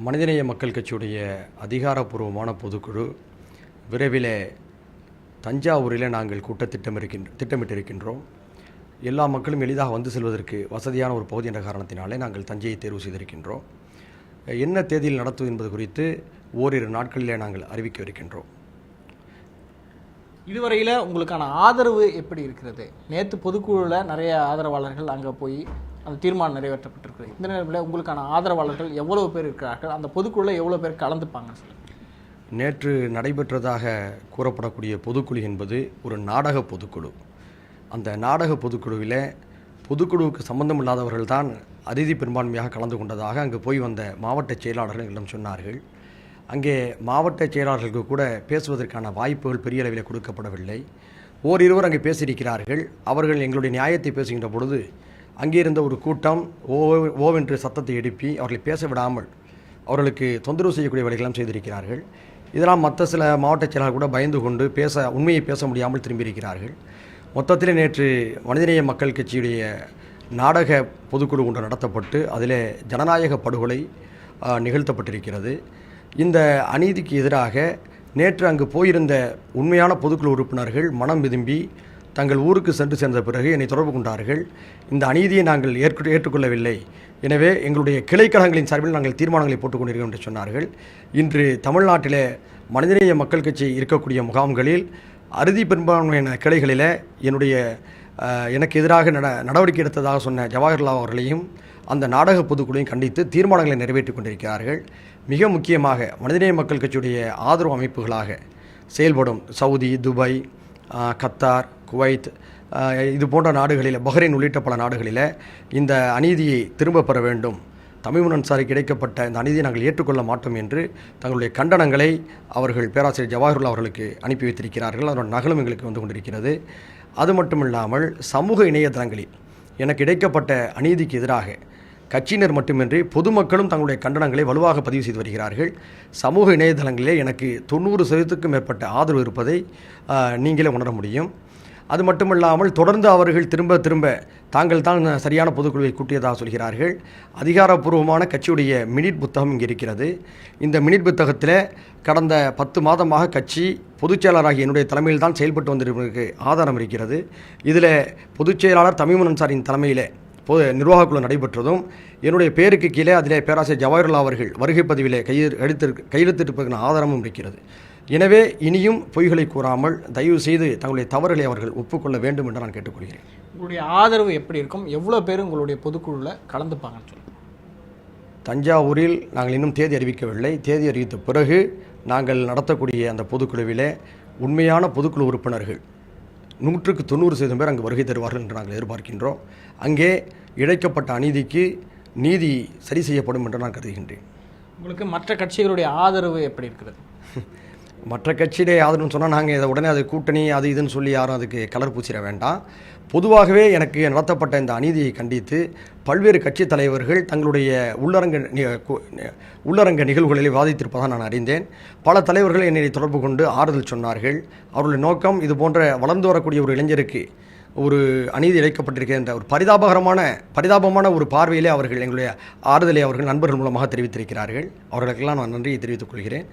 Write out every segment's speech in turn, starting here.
மனிதநேய மக்கள் கட்சியுடைய அதிகாரப்பூர்வமான பொதுக்குழு விரைவிலே தஞ்சாவூரில் நாங்கள் திட்டமிட்டிருக்கின்றோம். எல்லா மக்களும் எளிதாக வந்து செல்வதற்கு வசதியான ஒரு பகுதி என்ற காரணத்தினாலே நாங்கள் தஞ்சையை தேர்வு செய்திருக்கின்றோம். என்ன தேதியில் நடத்துவது என்பது குறித்து ஓரிரு நாட்களிலே நாங்கள் அறிவிக்க இருக்கின்றோம். இதுவரையில் உங்களுக்கான ஆதரவு எப்படி இருக்கிறது? நேற்று பொதுக்குழுவில் நிறைய ஆதரவாளர்கள் அங்கே போய் அந்த தீர்மானம் நிறைவேற்றப்பட்டிருக்கிறது. இந்த நேரத்தில் உங்களுக்கான ஆதரவாளர்கள் எவ்வளவு பேர் இருக்கிறார்கள்? அந்த பொதுக்குழுவில் எவ்வளோ பேர் கலந்துப்பாங்க? நேற்று நடைபெற்றதாக கூறப்படக்கூடிய பொதுக்குழு என்பது ஒரு நாடக பொதுக்குழு. அந்த நாடக பொதுக்குழுவில் பொதுக்குழுவுக்கு சம்பந்தம் இல்லாதவர்கள் தான் அறுதி பெரும்பான்மையாக கலந்து கொண்டதாக அங்கு போய் வந்த மாவட்ட செயலாளர்கள் எங்களிடம் சொன்னார்கள். அங்கே மாவட்ட செயலாளர்களுக்கு கூட பேசுவதற்கான வாய்ப்புகள் பெரிய அளவில் கொடுக்கப்படவில்லை. ஓரிருவர் அங்கே பேசியிருக்கிறார்கள். அவர்கள் எங்களுடைய நியாயத்தை பேசுகின்ற பொழுது அங்கே இருந்த ஒரு கூட்டம் ஓவென்று சத்தத்தை எழுப்பி அவர்களை பேச விடாமல் அவர்களுக்கு தொந்தரவு செய்யக்கூடிய வேலைகளும் செய்திருக்கிறார்கள். இதெல்லாம் மற்ற சில மாவட்ட செயலாளர்கள் கூட பயந்து கொண்டு உண்மையை பேச முடியாமல் திரும்பியிருக்கிறார்கள். மொத்தத்தில் நேற்று மனிதநேய மக்கள் கட்சியுடைய நாடக பொதுக்குழு ஒன்று நடத்தப்பட்டு அதில் ஜனநாயக படுகொலை நிகழ்த்தப்பட்டிருக்கிறது. இந்த அநீதிக்கு எதிராக நேற்று அங்கு போயிருந்த உண்மையான பொதுக்குழு உறுப்பினர்கள் மனம் விரும்பி தங்கள் ஊருக்கு சென்று சேர்ந்த பிறகு என்னை தொடர்பு கொண்டார்கள். இந்த அநீதியை நாங்கள் ஏற்றுக்கொள்ளவில்லை, எனவே எங்களுடைய கிளைக்கழகங்களின் சார்பில் நாங்கள் தீர்மானங்களை போட்டுக்கொண்டிருக்கிறோம் என்று சொன்னார்கள். இன்று தமிழ்நாட்டில் மனிதநேய மக்கள் கட்சி இருக்கக்கூடிய முகாம்களில் அறுதி பெரும்பான்மையான கிளைகளில் எனக்கு எதிராக நடவடிக்கை எடுத்ததாக சொன்ன ஜவாஹர்லால் அவர்களையும் அந்த நாடக பொதுக்குழுவையும் கண்டித்து தீர்மானங்களை நிறைவேற்றி கொண்டிருக்கிறார்கள். மிக முக்கியமாக மனிதநேய மக்கள் கட்சியுடைய ஆதரவு அமைப்புகளாக செயல்படும் சவுதி, துபாய், கத்தார், குவைத் இது போன்ற நாடுகளில், பஹ்ரைன் உள்ளிட்ட பல நாடுகளில் இந்த அநீதியை திரும்ப பெற வேண்டும், தமிழ் அன்சாரிக்கு கிடைக்கப்பட்ட இந்த அநீதியை நாங்கள் ஏற்றுக்கொள்ள மாட்டோம் என்று தங்களுடைய கண்டனங்களை அவர்கள் பேராசிரியர் ஜவாஹர்லால் அவர்களுக்கு அனுப்பி வைத்திருக்கிறார்கள். அதோட நகலும் எங்களுக்கு வந்து கொண்டிருக்கிறது. அது மட்டுமில்லாமல் சமூக இணையதளங்களில் எனக்கு கிடைக்கப்பட்ட அநீதிக்கு எதிராக கட்சியினர் மட்டுமின்றி பொதுமக்களும் தங்களுடைய கண்டனங்களை வலுவாக பதிவு செய்து வருகிறார்கள். சமூக இணையதளங்களிலே எனக்கு 90% மேற்பட்ட ஆதரவு இருப்பதை நீங்களே உணர முடியும். அது மட்டுமில்லாமல் தொடர்ந்து அவர்கள் திரும்ப தாங்கள் தான் சரியான பொதுக்குழுவை கூட்டியதாக சொல்கிறார்கள். அதிகாரப்பூர்வமான கட்சியுடைய மினிட் புத்தகம் இங்கே இருக்கிறது. இந்த மினிட் புத்தகத்தில் கடந்த 10 மாதமாக கட்சி பொதுச் செயலாளராகிய என்னுடைய தலைமையில் தான் செயல்பட்டு வந்திருப்பதற்கு ஆதாரம் இருக்கிறது. இதில் பொதுச் செயலாளர் தமிழ் அன்சாரியின் தலைமையில் நிர்வாகக் குழு நடைபெற்றதும் என்னுடைய பேருக்கு கீழே அதிலே பேராசிரியர் ஜவாஹர்லால் அவர்கள் வருகை பதிவிலே கையெழுத்திட்டிருப்பதற்கான ஆதாரமும் இருக்கிறது. எனவே இனியும் பொய்களை கூறாமல் தயவு செய்து தங்களுடைய தவறுகளை அவர்கள் ஒப்புக்கொள்ள வேண்டும் என்று நான் கேட்டுக்கொள்கிறேன். உங்களுடைய ஆதரவு எப்படி இருக்கும்? எவ்வளோ பேர் உங்களுடைய பொதுக்குழுவில் கலந்துப்பாங்கன்னு சொல்லுங்கள். தஞ்சாவூரில் நாங்கள் இன்னும் தேதி அறிவிக்கவில்லை. தேதி அறிவித்த பிறகு நாங்கள் நடத்தக்கூடிய அந்த பொதுக்குழுவிலே உண்மையான பொதுக்குழு உறுப்பினர்கள் 190% பேர் அங்கு வருகை தருவார்கள் என்று நாங்கள் எதிர்பார்க்கின்றோம். அங்கே இழைக்கப்பட்ட அநீதிக்கு நீதி சரி செய்யப்படும் என்று நான் கருதுகின்றேன். உங்களுக்கு மற்ற கட்சிகளுடைய ஆதரவு எப்படி இருக்கிறது? மற்ற கட்சியிலே ஆதரவுன்னு சொன்னால் நாங்கள் இதை உடனே அது கூட்டணி அது இதுன்னு சொல்லி யாரும் அதுக்கு கலர் பூசிட வேண்டாம். பொதுவாகவே எனக்கு நடத்தப்பட்ட இந்த அநீதியை கண்டித்து பல்வேறு கட்சி தலைவர்கள் தங்களுடைய உள்ளரங்க நிகழ்வுகளில் வாதித்திருப்பதாக நான் அறிந்தேன். பல தலைவர்கள் என்னை தொடர்பு கொண்டு ஆறுதல் சொன்னார்கள். அவர்களுடைய நோக்கம் இது போன்ற வளர்ந்து வரக்கூடிய ஒரு இளைஞருக்கு ஒரு அநீதி இழைக்கப்பட்டிருக்கின்ற ஒரு பரிதாபமான ஒரு பார்வையிலே அவர்கள் எங்களுடைய ஆறுதலை அவர்கள் நண்பர்கள் மூலமாக தெரிவித்திருக்கிறார்கள். அவர்களுக்கெல்லாம் நான் நன்றியை தெரிவித்துக் கொள்கிறேன்.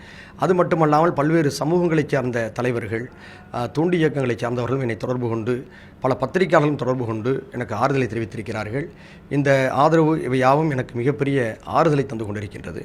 அது மட்டுமல்லாமல் பல்வேறு சமூகங்களைச் சார்ந்த தலைவர்கள், தூண்டி இயக்கங்களைச் சார்ந்தவர்களும் என்னை தொடர்பு கொண்டு, பல பத்திரிகையாளர்களும் தொடர்பு கொண்டு எனக்கு ஆறுதலை தெரிவித்திருக்கிறார்கள். இந்த ஆதரவு இவை யாவும் எனக்கு மிகப்பெரிய ஆறுதலை தந்து கொண்டிருக்கின்றது.